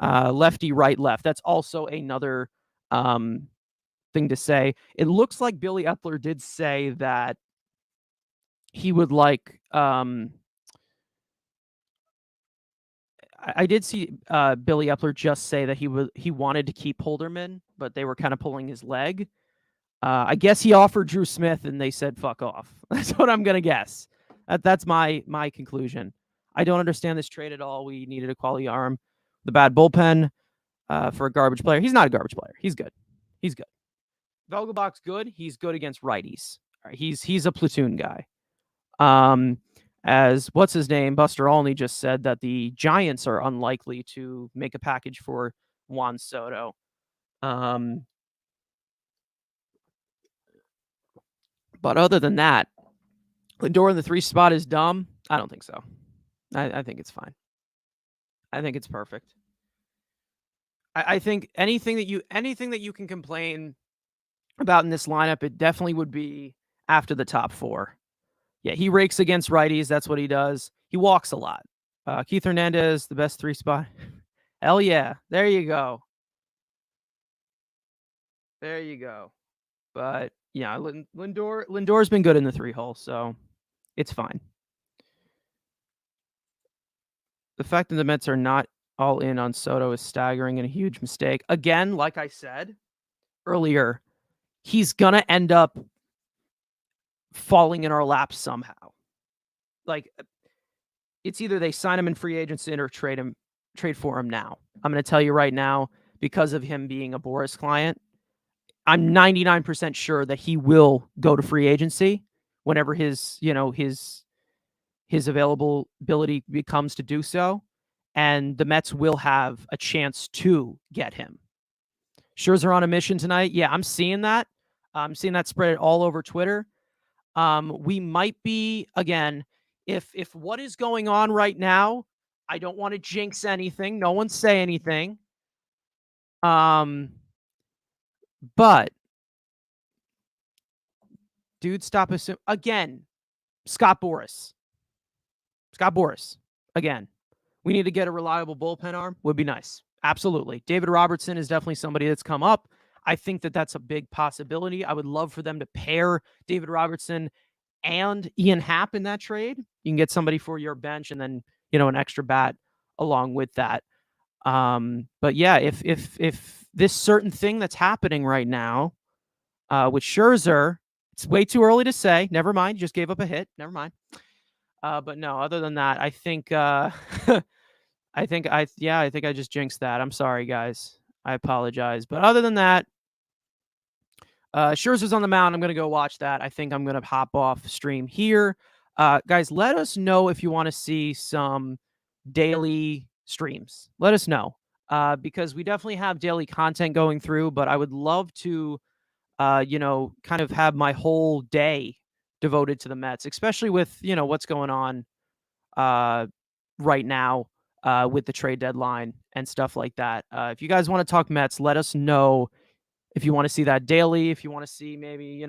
Lefty, right, left. That's also another thing to say. It looks like Billy Epler did say that he would like I did see Billy Epler just say that he wanted to keep Holderman, but they were kind of pulling his leg. I guess he offered Drew Smith, and they said fuck off. That's what I'm gonna guess. That's my conclusion. I don't understand this trade at all. We needed a quality arm, the bad bullpen for a garbage player. He's not a garbage player. He's good. He's good. Vogelbach's good. He's good against righties. All right, he's a platoon guy. As what's his name, Buster Olney just said that the Giants are unlikely to make a package for Juan Soto. But other than that, Lindor in the 3 spot is dumb. I don't think so. I think it's fine. I think it's perfect. I think anything that you can complain about in this lineup, it definitely would be after the top 4. Yeah, he rakes against righties. That's what he does. He walks a lot. Keith Hernandez, the best 3 spot. Hell yeah. There you go. There you go. But yeah, Lindor's been good in the 3 hole, so it's fine. The fact that the Mets are not all in on Soto is staggering and a huge mistake. Again, like I said earlier, he's going to end up falling in our lap somehow. Like, it's either they sign him in free agency or trade for him now. I'm going to tell you right now, because of him being a Boris client, I'm 99% sure that he will go to free agency whenever his availability becomes to do so, and the Mets will have a chance to get him. Scherzer on a mission tonight. Yeah, I'm seeing that. I'm seeing that spread all over Twitter. We might be, again, if what is going on right now, I don't want to jinx anything. No one say anything. But dude, stop assuming. Again, Scott Boras. Again, we need to get a reliable bullpen arm. Would be nice. Absolutely. David Robertson is definitely somebody that's come up. I think that that's a big possibility. I would love for them to pair David Robertson and Ian Happ in that trade. You can get somebody for your bench and then, an extra bat along with that. But yeah, if this certain thing that's happening right now with Scherzer, it's way too early to say. Never mind. Just gave up a hit. Never mind. But no, other than that, I think I think I just jinxed that. I'm sorry, guys. I apologize. But other than that, Scherzer's on the mound. I'm going to go watch that. I think I'm going to hop off stream here. Guys, let us know if you want to see some daily streams. Let us know because we definitely have daily content going through, but I would love to, kind of have my whole day devoted to the Mets, especially with, what's going on right now with the trade deadline and stuff like that. If you guys want to talk Mets, let us know if you want to see that daily, if you want to see maybe,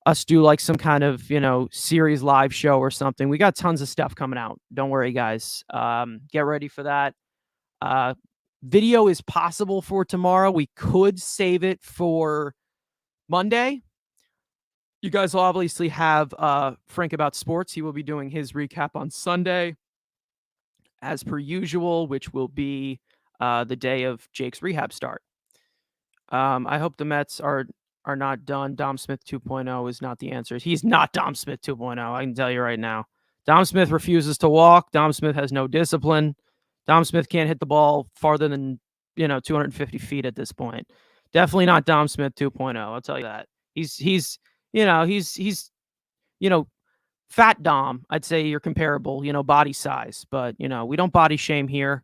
us do like some kind of, series live show or something. We got tons of stuff coming out. Don't worry, guys. Get ready for that. Video is possible for tomorrow. We could save it for Monday. You guys will obviously have Frank About Sports. He will be doing his recap on Sunday, as per usual, which will be the day of Jake's rehab start. I hope the Mets are not done. Dom Smith 2.0 is not the answer. He's not Dom Smith 2.0. I can tell you right now. Dom Smith refuses to walk. Dom Smith has no discipline. Dom Smith can't hit the ball farther than 250 feet at this point. Definitely not Dom Smith 2.0. I'll tell you that. He's fat Dom. I'd say you're comparable, body size, but we don't body shame here.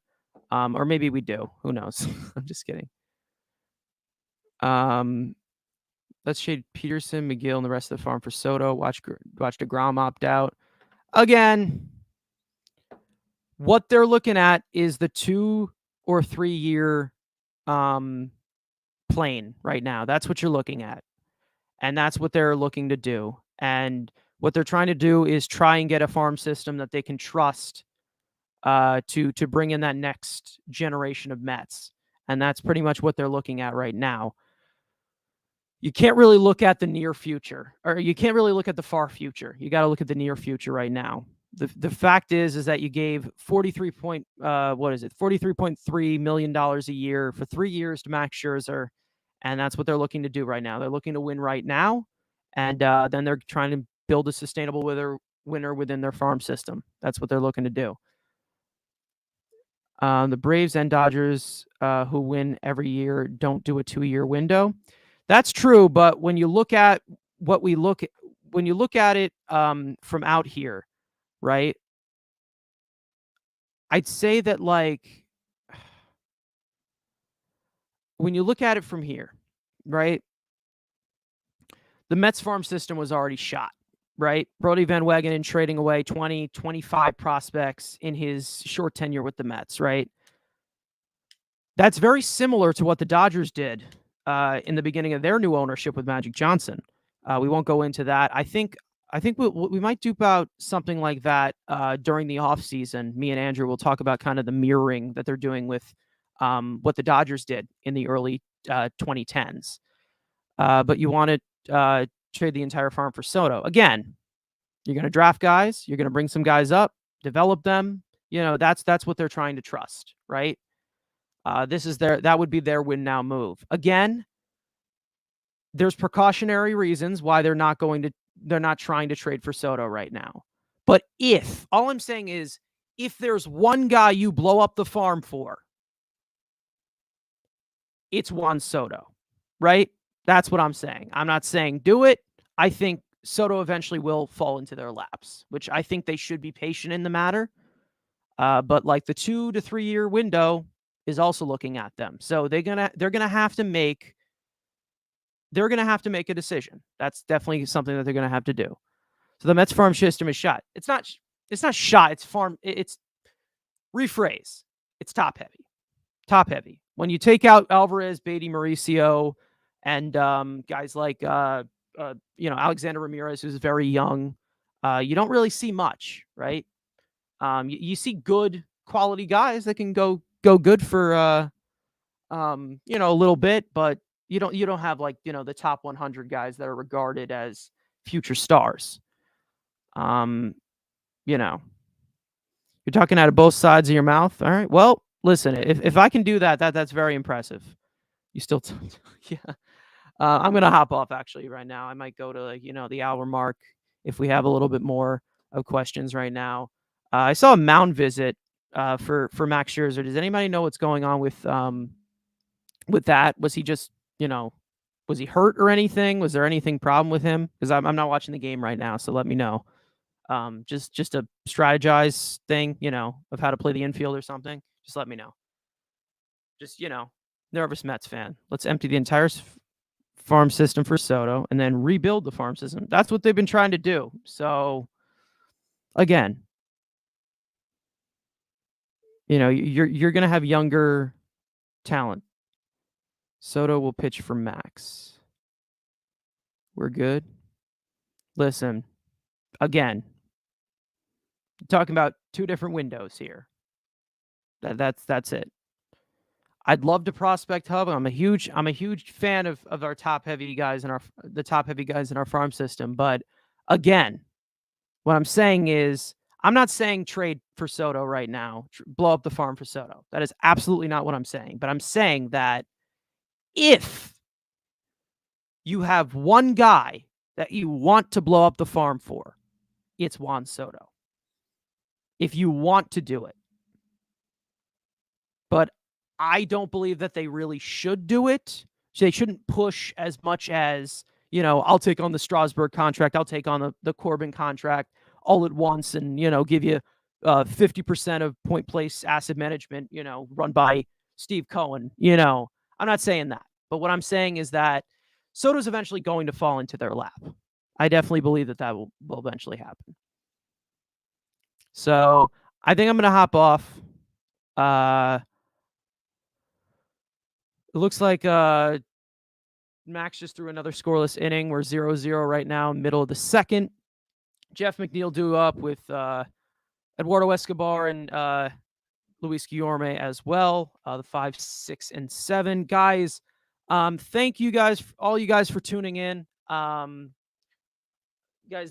Or maybe we do. Who knows? I'm just kidding. Let's shade Peterson, McGill, and the rest of the farm for Soto. Watch DeGrom opt out. Again, what they're looking at is the 2 or 3 year plane right now. That's what you're looking at. And that's what they're looking to do. And what they're trying to do is try and get a farm system that they can trust to bring in that next generation of Mets. And that's pretty much what they're looking at right now. You can't really look at the near future, or you can't really look at the far future. You got to look at the near future right now. The fact is that you gave $43.3 million a year for 3 years to Max Scherzer, and that's what they're looking to do right now. They're looking to win right now, and then they're trying to build a sustainable winner within their farm system. That's what they're looking to do. The Braves and Dodgers, who win every year, don't do a 2-year window. That's true, but when you look at when you look at it from out here, right? I'd say that when you look at it from here, right? The Mets farm system was already shot, right? Brody Van Wagenen trading away 20, 25 prospects in his short tenure with the Mets, right? That's very similar to what the Dodgers did in the beginning of their new ownership with Magic Johnson. We won't go into that. I think we might do about something like that during the offseason. Me and Andrew will talk about kind of the mirroring that they're doing with what the Dodgers did in the early 2010s. But you want to trade the entire farm for Soto. Again, you're going to draft guys. You're going to bring some guys up, develop them. That's what they're trying to trust, right? That would be their win now move. Again, there's precautionary reasons why they're not trying to trade for Soto right now. But all I'm saying is, if there's one guy you blow up the farm for, it's Juan Soto, right? That's what I'm saying. I'm not saying do it. I think Soto eventually will fall into their laps, which I think they should be patient in the matter. But the 2 to 3 year window is also looking at them. So they're gonna have to make a decision. That's definitely something that they're gonna have to do. So the Mets farm system is shot. It's not shot. It's farm. It's rephrase. It's top heavy. Top heavy. When you take out Alvarez, Beatty, Mauricio, and guys like Alexander Ramirez, who's very young, you don't really see much, right? You see good quality guys that can go good for a little bit, but you don't have the top 100 guys that are regarded as future stars. You're talking out of both sides of your mouth. All right. Well, listen, if I can do that's very impressive. You still, yeah. I'm going to hop off actually right now. I might go to the hour mark if we have a little bit more of questions right now. I saw a mound visit for Max Scherzer. Does anybody know what's going on with that? Was he just, was he hurt or anything? Was there anything problem with him? Because I'm not watching the game right now, so let me know. Just a strategize thing, of how to play the infield or something. Just let me know. Just, nervous Mets fan. Let's empty the entire farm system for Soto and then rebuild the farm system. That's what they've been trying to do. So, again, you're going to have younger talent. Soto will pitch for Max. We're good. Listen, again, talking about two different windows here. That's it. I'd love to prospect hub. I'm a huge fan of our top heavy guys in our farm system. But again, what I'm saying is, I'm not saying trade for Soto right now, blow up the farm for Soto. That is absolutely not what I'm saying. But I'm saying that if you have one guy that you want to blow up the farm for, it's Juan Soto. If you want to do it. But I don't believe that they really should do it. They shouldn't push as much as, I'll take on the Strasburg contract. I'll take on the Corbin contract all at once and, give you 50% of point place asset management, run by Steve Cohen. I'm not saying that. But what I'm saying is that Soto's eventually going to fall into their lap. I definitely believe that will eventually happen. So I think I'm going to hop off. It looks like Max just threw another scoreless inning. We're 0-0 right now, middle of the second. Jeff McNeil due up with Eduardo Escobar and Luis Guillorme as well. The 5, 6, and 7 guys. Thank you guys, all you guys, for tuning in. Guys,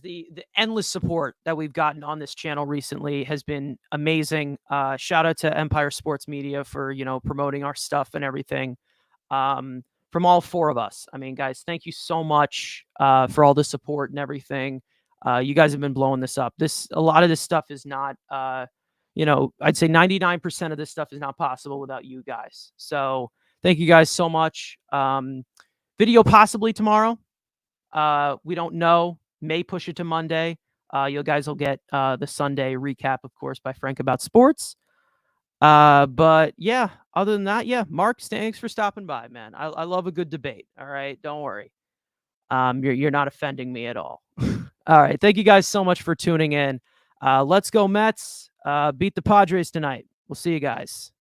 the endless support that we've gotten on this channel recently has been amazing. Shout out to Empire Sports Media for promoting our stuff and everything. From all 4 of us. I mean, guys, thank you so much for all the support and everything. You guys have been blowing this up. A lot of this stuff is not, I'd say 99% of this stuff is not possible without you guys. So thank you guys so much. Video possibly tomorrow. We don't know. May push it to Monday. You guys will get the Sunday recap, of course, by Frank About Sports. But yeah, other than that, yeah, Mark, thanks for stopping by, man. I love a good debate. All right. Don't worry. You're not offending me at all. All right. Thank you guys so much for tuning in. Let's go Mets. Beat the Padres tonight. We'll see you guys.